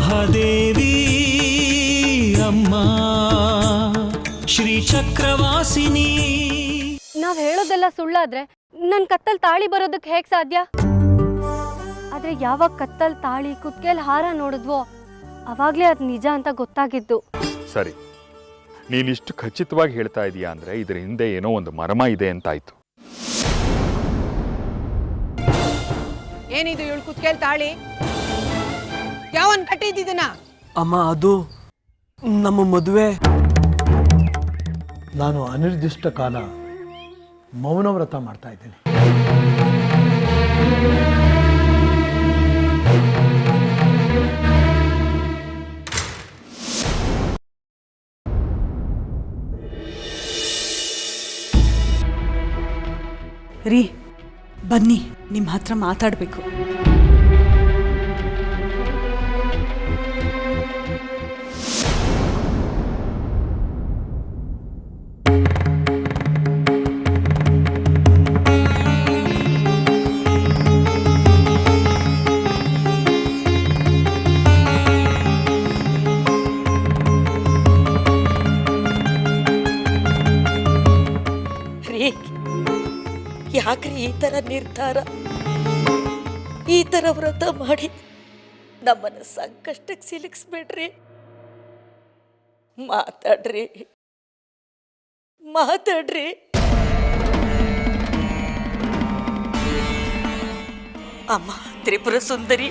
ಮಹಾದೇವಿ ಅಮ್ಮ ಶ್ರೀ ಚಕ್ರವಾಸಿನಿ. ನಾವ್ ಹೇಳೋದೆಲ್ಲ ಸುಳ್ಳಾದ್ರೆ ನನ್ ಕತ್ತಲ್ ತಾಳಿ ಬರೋದಕ್ಕೆ ಹೇಗ್ ಸಾಧ್ಯ? ಆದ್ರೆ ಯಾವಾಗ ಕತ್ತಲ್ ತಾಳಿ ಕುತ್ಕೆಲ್ ಹಾರ ನೋಡಿದ್ವೋ ಅವಾಗ್ಲೇ ಅದ್ ನಿಜ ಅಂತ ಗೊತ್ತಾಗಿದ್ದು. ಸರಿ, ನೀನಿಷ್ಟು ಖಚಿತವಾಗಿ ಹೇಳ್ತಾ ಇದೀಯಾ ಅಂದ್ರೆ ಇದ್ರ ಹಿಂದೆ ಏನೋ ಒಂದು ಮರ್ಮ ಇದೆ ಅಂತಾಯ್ತು. ಏನಿದು ಇವಳು ಕುತ್ಕೆಲ್ ತಾಳಿ? ಯಾವನ್ ಕಟ್ಟಿದ್ದಿದನ? ಅಮ್ಮ, ಅದು ನಮ್ಮ ಮದುವೆ. ನಾನು ಅನಿರ್ದಿಷ್ಟ ಕಾಲ ಮೌನವ್ರತ ಮಾಡ್ತಾ ಇದ್ದೀನಿ. ರೀ, ಬನ್ನಿ, ನಿಮ್ಮ ಹತ್ರ ಮಾತಾಡಬೇಕು. ಯಾಕ್ರಿ ಈ ಥರ ನಿರ್ಧಾರ, ಈ ಥರ ವ್ರತ ಮಾಡಿ ನಮ್ಮನ್ನ ಸಂಕಷ್ಟಕ್ಕೆ ಸಿಲುಕಿಸ್ಬೇಡ್ರಿ. ಮಾತಾಡ್ರಿ ಮಾತಾಡ್ರಿ. ಅಮ್ಮ ತ್ರಿಪುರ ಸುಂದರಿ,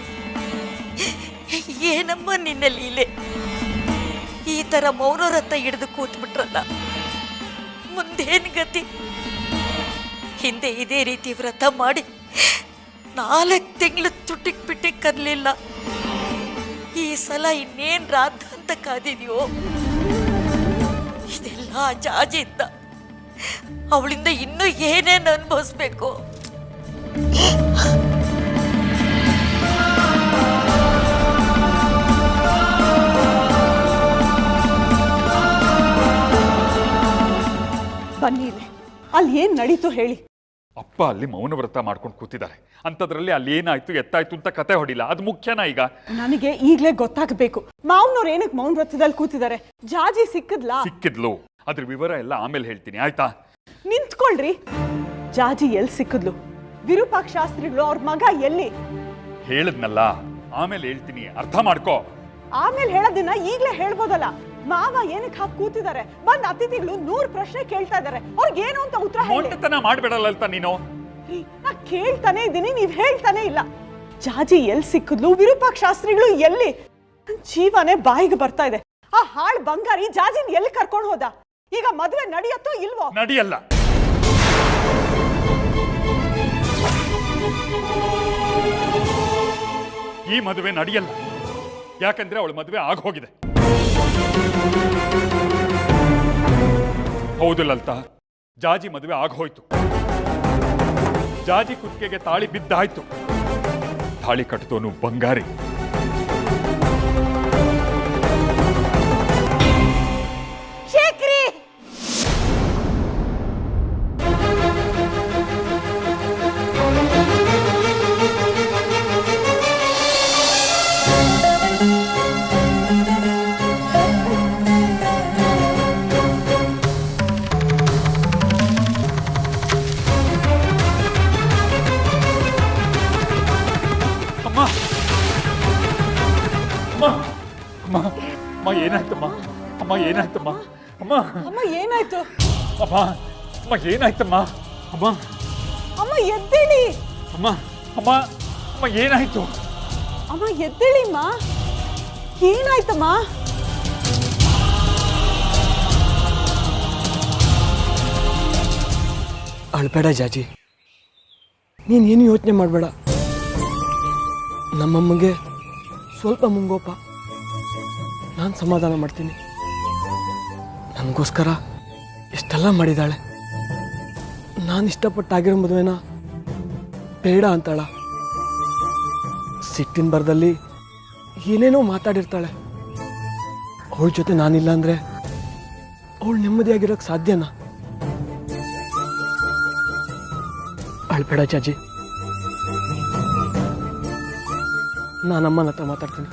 ಏನಮ್ಮ ನಿನ್ನ ಲೀಲೆ? ಈ ಥರ ಮೌನವ್ರತ ಹಿಡಿದು ಕೂತ್ಬಿಟ್ರಲ್ಲ, ಮುಂದೇನು ಗತಿ? ಹಿಂದೆ ಇದೇ ರೀತಿ ವ್ರತ ಮಾಡಿ 4 ತಿಂಗಳು ತುಟಿಕ್ ಪಿಟ್ಟಿಗೆ ಕರ್ಲಿಲ್ಲ. ಈ ಸಲ ಇನ್ನೇನ್ ರಾಧ ಅಂತ ಕಾದಿದ್ಯೋ? ಇದೆಲ್ಲ ಜಾಜಿಯಿಂದ. ಅವಳಿಂದ ಇನ್ನೂ ಏನೇನು ಅನುಭವಿಸ್ಬೇಕು? ಬನ್ನಿ, ಅಲ್ಲಿ ಏನ್ ನಡೀತು ಹೇಳಿ. ಅಪ್ಪ ಅಲ್ಲಿ ಮೌನ ವ್ರತ ಮಾಡ್ಕೊಂಡು ಕೂತಿದ್ದಾರೆ, ಅಂಥದ್ರಲ್ಲಿ ಅಲ್ಲಿ ಏನಾಯ್ತು ಎತ್ತಾಯ್ತು ಅಂತ ಕತೆ ಹೊಡಿಲ್ಲ. ಅದು ಮುಖ್ಯನಾ ಈಗ? ನನಗೆ ಈಗ್ಲೇ ಗೊತ್ತಾಗಬೇಕು, ಮಾವನವ್ರು ಏನಕ್ಕೆ ಮೌನ ವ್ರತದಲ್ಲಿ ಕೂತಿದ್ದಾರೆ. ಜಾಜಿ ಸಿಕ್ಕಿದ್ಲು, ಅದ್ರ ವಿವರ ಎಲ್ಲ ಆಮೇಲೆ ಹೇಳ್ತೀನಿ, ಆಯ್ತಾ? ನಿಂತ್ಕೊಳ್ರಿ. ಜಾಜಿ ಎಲ್ಲಿ ಸಿಕ್ಕಿದ್ಲು? ವಿರೂಪಾಕ್ಷ ಶಾಸ್ತ್ರಿಗಳು ಅವ್ರ ಮಗ ಎಲ್ಲಿ? ಹೇಳದ್ನಲ್ಲ, ಆಮೇಲೆ ಹೇಳ್ತೀನಿ, ಅರ್ಥ ಮಾಡ್ಕೋ. ಆಮೇಲೆ ಹೇಳೋದನ್ನ ಈಗ್ಲೇ ಹೇಳ್ಬೋದಲ್ಲ. ಮಾವ ಏನಕ್ಕೆ ಹಾಕಿ ಕೂತಿದ್ದಾರೆ? ಬಂದ್ ಅತಿಥಿಗಳು 100 ಪ್ರಶ್ನೆ ಕೇಳ್ತಾ ಇದಾರೆ, ಅವ್ರಿಗೆ ಏನು ಅಂತ ಉತ್ತರ ಹೇಳಿ. ಮಾಡ್ಬೇಡಲ್ಲ ನೀನು. ನಾ ಕೇಳ್ತಾನೆ ಇದ್ದೀನಿ, ನೀವ್ ಹೇಳ್ತಾನೆ ಇಲ್ಲ. ಜಾಜಿ ಎಲ್ಲಿ ಸಿಕ್ಕಿದ್ಲು? ವಿರೂಪಾಕ್ಷ ಶಾಸ್ತ್ರಿಗಳು ಎಲ್ಲಿ? ನನ್ ಜೀವನೇ ಬಾಯಿಗೆ ಬರ್ತಾ ಇದೆ. ಆ ಹಾಳ್ ಬಂಗಾರಿ ಜಾಜಿನ್ ಎಲ್ಲಿ ಕರ್ಕೊಂಡು ಹೋದ? ಈಗ ಮದುವೆ ನಡೆಯತ್ತೋ ಇಲ್ವೋ? ನಡೆಯಲ್ಲ. ಈ ಮದುವೆ ನಡೆಯಲ್ಲ, ಯಾಕಂದ್ರೆ ಅವಳ ಮದುವೆ ಆಗೋಗಿದೆ. ಹೌದು ಲಲಿತಾ, ಜಾಜಿ ಮದುವೆ ಆಗೋಯ್ತು. ಜಾಜಿ ಕುತ್ತಿಗೆಗೆ ತಾಳಿ ಬಿದ್ದಾಯ್ತು. ತಾಳಿ ಕಟ್ಟಿದವನು ಬಂಗಾರಿ. ಅಮ್ಮ ಏನಾಯ್ತಮ್ಮ? ಅಮ್ಮ ಏನಾಯ್ತಮ್ಮ? ಅಮ್ಮ ಅಮ್ಮ ಏನಾಯ್ತು? ಅಮ್ಮ ಅಮ್ಮ ಏನಾಯ್ತಮ್ಮ? ಅಮ್ಮ ಅಮ್ಮ ಎದ್ದೇಳಿ. ಅಮ್ಮ ಅಮ್ಮ ಅಮ್ಮ ಏನಾಯ್ತು? ಅಮ್ಮ ಎದ್ದೇಳಿಮ್ಮ. ಏನಾಯ್ತಮ್ಮ? ಅಳ್ಬೇಡ ಜಾಜಿ, ನೀನೇನು ಯೋಚನೆ ಮಾಡಬೇಡ. ನಮ್ಮಮ್ಮಗೆ ಸ್ವಲ್ಪ ಮುಂಗೋಪ, ನಾನು ಸಮಾಧಾನ ಮಾಡ್ತೀನಿ. ನನಗೋಸ್ಕರ ಇಷ್ಟೆಲ್ಲ ಮಾಡಿದ್ದಾಳೆ. ನಾನು ಇಷ್ಟಪಟ್ಟಾಗಿರೋ ಮದುವೆನ ಬೇಡ ಅಂತಾಳ. ಸಿಟ್ಟಿನ ಬರದಲ್ಲಿ ಏನೇನೋ ಮಾತಾಡಿರ್ತಾಳೆ. ಅವಳ ಜೊತೆ ನಾನಿಲ್ಲ ಅಂದರೆ ಅವಳು ನೆಮ್ಮದಿಯಾಗಿರೋಕ್ಕೆ ಸಾಧ್ಯನಾ? ಅಳ್ಬೇಡ ಜಾಜಿ, ನಾನಮ್ಮನ ಹತ್ರ ಮಾತಾಡ್ತೀನಿ.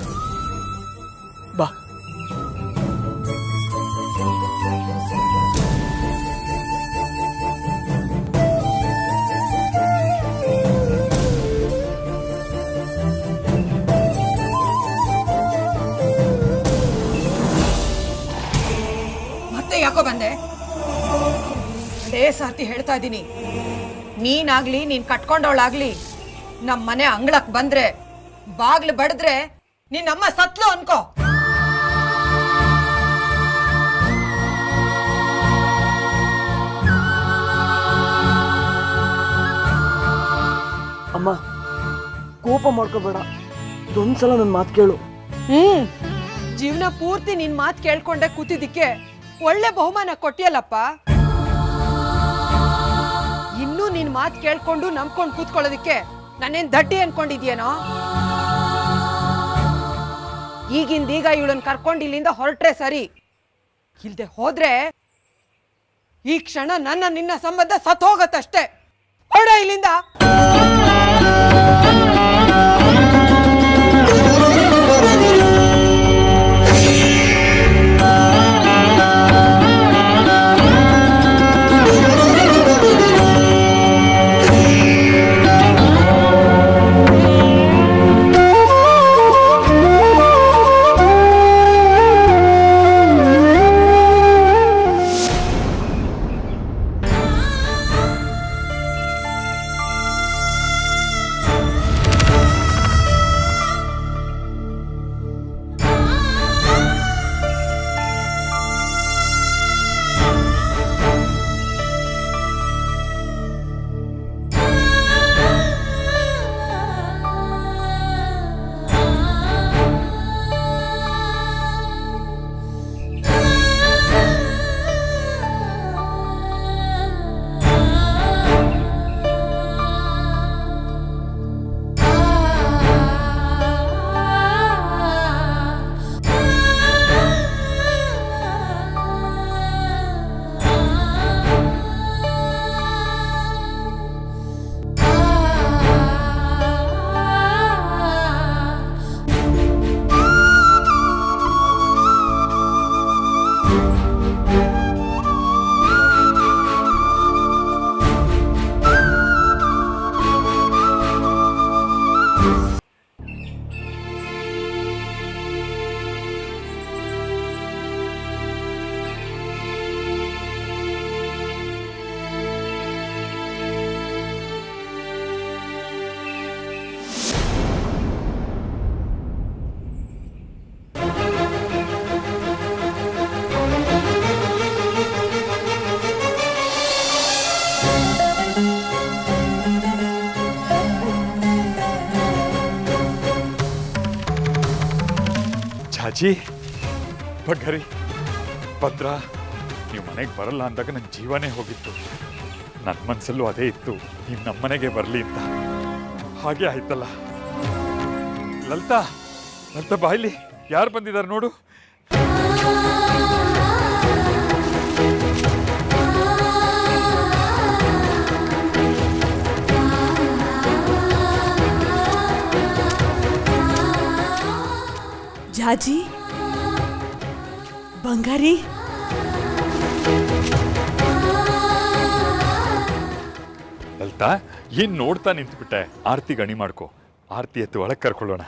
ಬಾ. ಮತ್ತೆ ಯಾಕೋ ಬಂದೆ? ಅದೇ ಸರ್ತಿ ಹೇಳ್ತಾ ಇದ್ದೀನಿ, ನೀನಾಗ್ಲಿ ನೀನ್ ಕಟ್ಕೊಂಡವಳಾಗ್ಲಿ ನಮ್ಮ ಮನೆ ಅಂಗಳಕ್ ಬಂದ್ರೆ ಬಾಗ್ಲು ಬಡಿದ್ರೆ ನಿನ್ನಮ್ಮ ಸತ್ಲು ಅನ್ಕೋ. ಅಮ್ಮ, ಕೋಪ ಮಾಡ್ಕೋಬೇಡ. ಇದೊಂದ್ಸಲ ನನ್ನ ಮಾತು ಕೇಳು. ಜೀವನ ಪೂರ್ತಿ ನಿನ್ ಮಾತು ಕೇಳ್ಕೊಂಡೆ ಕೂತಿದ್ದಕ್ಕೆ ಒಳ್ಳೆ ಬಹುಮಾನ ಕೊಟ್ಟಿಯಲ್ಲಪ್ಪ. ಇನ್ನೂ ನಿನ್ ಮಾತು ಕೇಳ್ಕೊಂಡು ನಂಬ್ಕೊಂಡು ಕೂತ್ಕೊಳ್ಳೋದಕ್ಕೆ ನಾನೇನ್ ದಡ್ಡಿ ಅನ್ಕೊಂಡಿದ್ಯೇನೋ? ಈಗಿಂದೀಗ ಇವಳನ್ನ ಕರ್ಕೊಂಡು ಇಲ್ಲಿಂದ ಹೊರಟ್ರೆ ಸರಿ, ಇಲ್ದೆ ಹೋದ್ರೆ ಈ ಕ್ಷಣ ನನ್ನ ನಿನ್ನ ಸಂಬಂಧ ಸತ್ ಹೋಗತ್ತಷ್ಟೇ. ಹೊರಡ ಇಲ್ಲಿಂದ. ಜಾಜಿ, ಬಗ್ಗರಿ, ಭದ್ರ, ನೀವು ಮನೆಗೆ ಬರಲ್ಲ ಅಂದಾಗ ನನ್ನ ಜೀವನೇ ಹೋಗಿತ್ತು. ನನ್ನ ಮನಸ್ಸಲ್ಲೂ ಅದೇ ಇತ್ತು, ನೀವು ನಮ್ಮನೆಗೆ ಬರಲಿ ಅಂತ. ಹಾಗೆ ಆಯ್ತಲ್ಲ. ಲಲಿತಾ, ಲಲಿತಾ ಬಾಯ್ಲಿ, ಯಾರು ಬಂದಿದ್ದಾರೆ ನೋಡು. ಜಾಜಿ, ಬಂಗಾರಿ, ಲಲಿತಾ, ಏನ್ ನೋಡ್ತಾ ನಿಂತ್ಬಿಟ್ಟೆ? ಆರತಿ ಗಣಿ ಮಾಡ್ಕೊ. ಆರತಿ ಎತ್ತು ಒಳಗೆ ಕರ್ಕೊಳ್ಳೋಣ.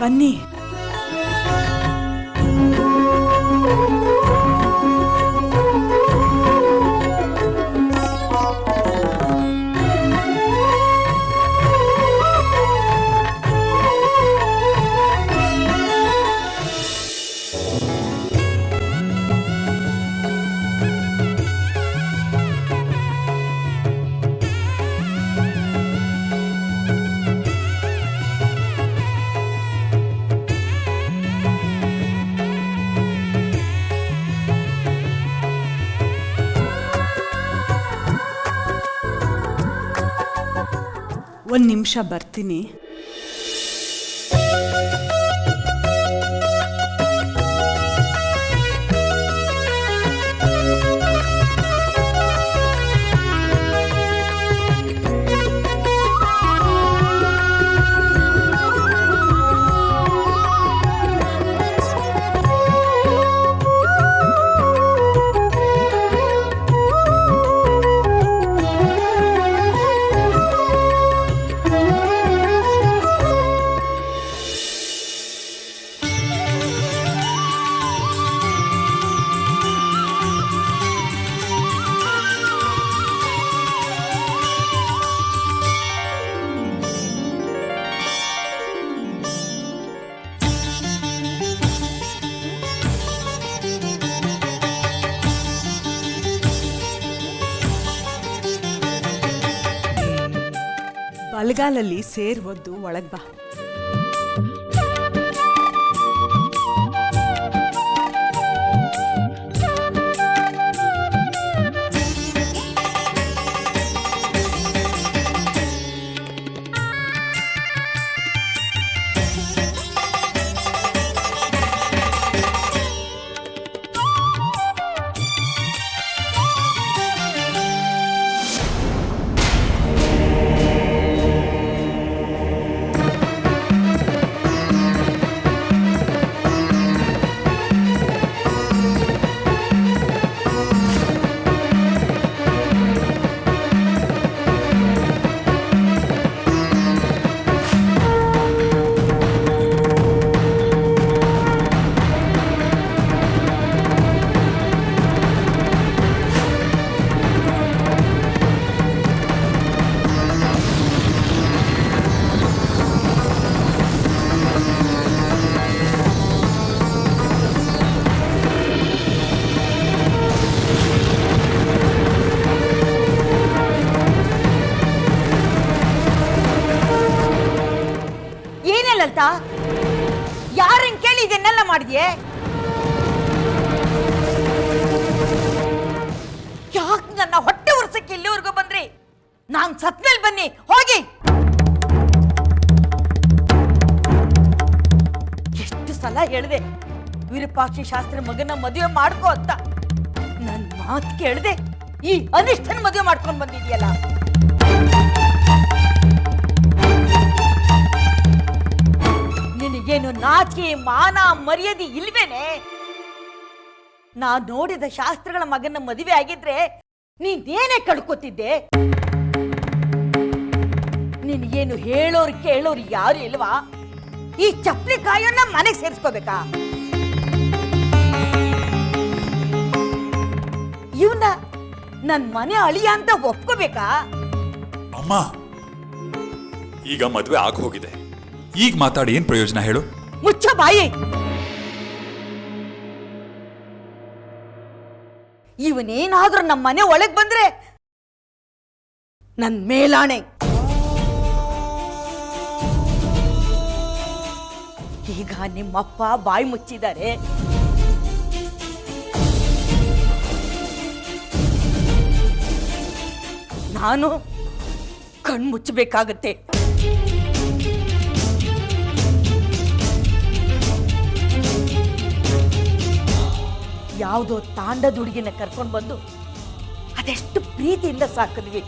ಬನ್ನಿ. ಒಂದು ನಿಮಿಷ ಬರ್ತೀನಿ. ಬಲಗಾಲಲ್ಲಿ ಸೇರ್ ಒದ್ದು ಒಳಗ್ ಬಾ. ಲಲಿತಾ, ಯಾರನ್ನ ಕೇಳಿ ಇದನ್ನೆಲ್ಲ ಮಾಡಿದ್ಯೆ? ಯಾಕೆ ನನ್ನ ಹೊಟ್ಟೆ ಉರ್ಸಕ್ಕೆ ಇಲ್ಲಿವರೆಗೂ ಬಂದ್ರಿ? ನಾನ್ ಸತ್ಮೇಲೆ ಬನ್ನಿ, ಹೋಗಿ. ಎಷ್ಟು ಸಲ ಹೇಳಿದೆ ವಿರೂಪಾಕ್ಷಿ ಶಾಸ್ತ್ರಿ ಮಗನ ಮದುವೆ ಮಾಡ್ಕೋ ಅಂತ. ನನ್ ಮಾತು ಕೇಳದೆ ಈ ಅನಿಷ್ಟನ ಮದುವೆ ಮಾಡ್ಕೊಂಡು ಬಂದಿದ್ಯಲ್ಲ. ನಿನಗೇನು ನಾಚಿಕೆ ಮಾನ ಮರ್ಯಾದೆ ಇಲ್ವೇನೆ? ನಾ ನೋಡಿದ ಶಾಸ್ತ್ರಗಳ ಮಗನ ಮದುವೆ ಆಗಿದ್ರೆ ನೀನೇನೇ ಕಳ್ಕೊತಿದ್ದೆ? ನಿನಗೇನು ಹೇಳೋರು ಕೇಳೋರು ಯಾರು ಇಲ್ವಾ? ಈ ಚಪ್ಪಲಿ ಕಾಯನ್ನ ಮನೆಗೆ ಸೇರಿಸ್ಕೋಬೇಕಾ? ಇವನ್ನ ನನ್ ಮನೆ ಅಳಿಯ ಅಂತ ಒಪ್ಕೋಬೇಕಾ? ಅಮ್ಮ, ಈಗ ಮದ್ವೆ ಆಗ ಹೋಗಿದೆ, ಈಗ ಮಾತಾಡಿ ಏನ್ ಪ್ರಯೋಜನ ಹೇಳು? ಮುಚ್ಚ ಬಾಯಿ. ಇವನೇನಾದ್ರೂ ನಮ್ಮ ಮನೆ ಒಳಗ್ ಬಂದ್ರೆ ನನ್ ಮೇಲಾಣೆ. ಈಗ ನಿಮ್ಮಪ್ಪ ಬಾಯಿ ಮುಚ್ಚಿದ್ದಾರೆ. ನಾನು ಕಣ್ ಮುಚ್ಚಬೇಕಾಗತ್ತೆ. ಯಾವುದೋ ತಾಂಡದ ಹುಡುಗಿನ ಕರ್ಕೊಂಡು ಬಂದು ಅದೆಷ್ಟು ಪ್ರೀತಿಯಿಂದ ಸಾಕಿದ್ವಿ.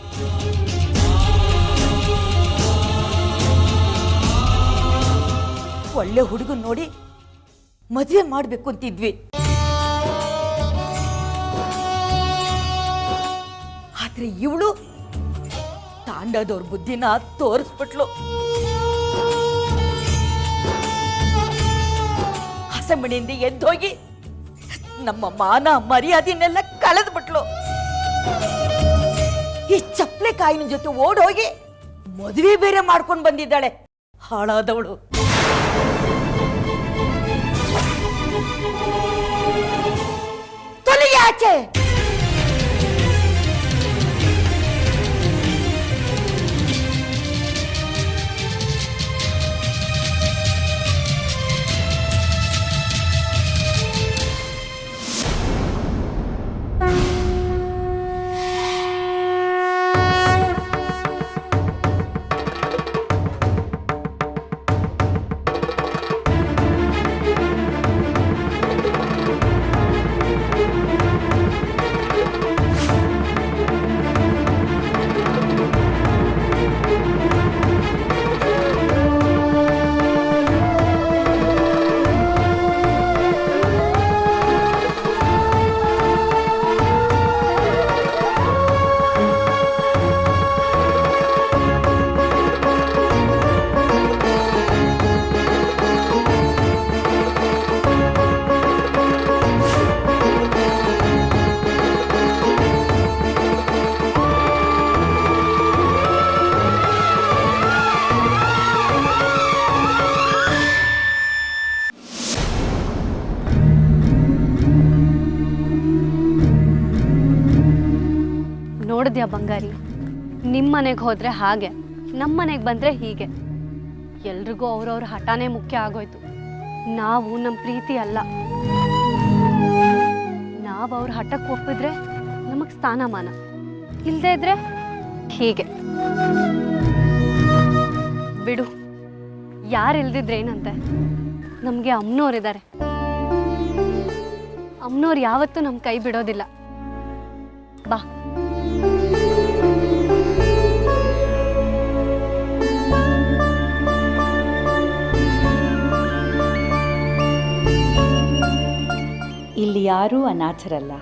ಒಳ್ಳೆ ಹುಡುಗನ್ ನೋಡಿ ಮದುವೆ ಮಾಡ್ಬೇಕು ಅಂತಿದ್ವಿ. ಆದ್ರೆ ಇವಳು ತಾಂಡದವ್ರ ಬುದ್ಧಿನ ತೋರಿಸ್ಬಿಟ್ಲು. ಹಸಮಣಿಯಿಂದ ಎದ್ದೋಗಿ ನಮ್ಮ ಮಾನ ಮರ್ಯಾದೆನೆಲ್ಲ ಕಳೆದ್ಬಿಟ್ಲು. ಈ ಚಪ್ಪಲೆ ಕಾಯಿನ ಜೊತೆ ಓಡೋಗಿ ಮದುವೆ ಬೇರೆ ಮಾಡ್ಕೊಂಡು ಬಂದಿದ್ದಾಳೆ, ಹಾಳಾದವಳು. ತೊಲಗಿ ಆಚೆ. ನೋಡ್ದ್ಯಾ ಬಂಗಾರಿ, ನಿಮ್ಮ ಮನೆಗೆ ಹೋದ್ರೆ ಹಾಗೆ, ನಮ್ಮ ಮನೆಗೆ ಬಂದ್ರೆ ಹೀಗೆ. ಎಲ್ರಿಗೂ ಅವ್ರವ್ರ ಹಠಾನೇ ಮುಖ್ಯ ಆಗೋಯ್ತು. ನಾವು ನಮ್ಮ ಪ್ರೀತಿ ಅಲ್ಲ. ನಾವು ಅವ್ರ ಹಠಕ್ಕೆ ಒಪ್ಪಿದ್ರೆ ನಮಗೆ ಸ್ಥಾನಮಾನ, ಇಲ್ಲದೇ ಇದ್ರೆ ಹೀಗೆ. ಬಿಡು, ಯಾರು ಇಲ್ದಿದ್ರೆ ಏನಂತೆ, ನಮಗೆ ಅಮ್ಮನವ್ರಿದ್ದಾರೆ. ಅಮ್ಮನವ್ರು ಯಾವತ್ತೂ ನಮ್ಮ ಕೈ ಬಿಡೋದಿಲ್ಲ. ಬಾ. ಇಲ್ಲಿ ಯಾರೂ ಅನಾಥರಲ್ಲ.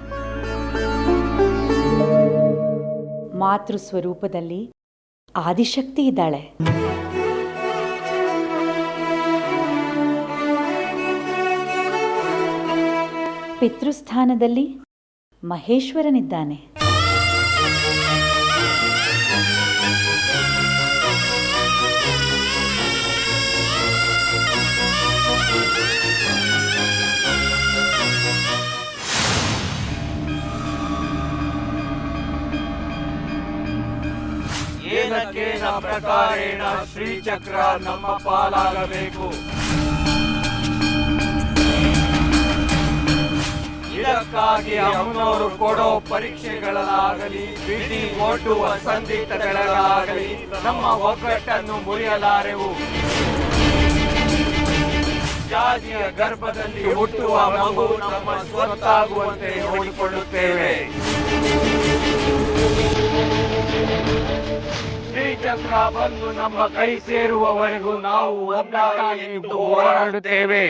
ಮಾತೃ ಸ್ವರೂಪದಲ್ಲಿ ಆದಿಶಕ್ತಿ ಇದ್ದಾಳೆ. ಪಿತೃಸ್ಥಾನದಲ್ಲಿ ಮಹೇಶ್ವರನಿದ್ದಾನೆ. ಏನಕ್ಕೇನ ಪ್ರಕಾರೇಣ ಶ್ರೀಚಕ್ರ ನಮ್ಮ ಪಾಲಾಗಬೇಕು. ಇದಕ್ಕಾಗಿ ಅಮ್ಮನವರು ಕೊಡೋ ಪರೀಕ್ಷೆಗಳಾಗಲಿ, ಬಿಡಿ ಒಡ್ಡುವ ಸಂದಿಗ್ಧಗಳಾಗಲಿ ನಮ್ಮ ಒಗ್ಗಟ್ಟನ್ನು ಮುರಿಯಲಾರೆವು. ಜಾಜಿಯ ಗರ್ಭದಲ್ಲಿ ಹುಟ್ಟುವ ಮಗು ನಮ್ಮ ಸ್ವತ್ತಾಗುವಂತೆ ನೋಡಿಕೊಳ್ಳುತ್ತೇವೆ. ಶ್ರೀಚಕ್ರ ಬಂದು ನಮ್ಮ ಕೈ ಸೇರುವವರೆಗೂ ನಾವು ಒಗ್ಗಟ್ಟಾಗಿ ಹೋರಾಡುತ್ತೇವೆ.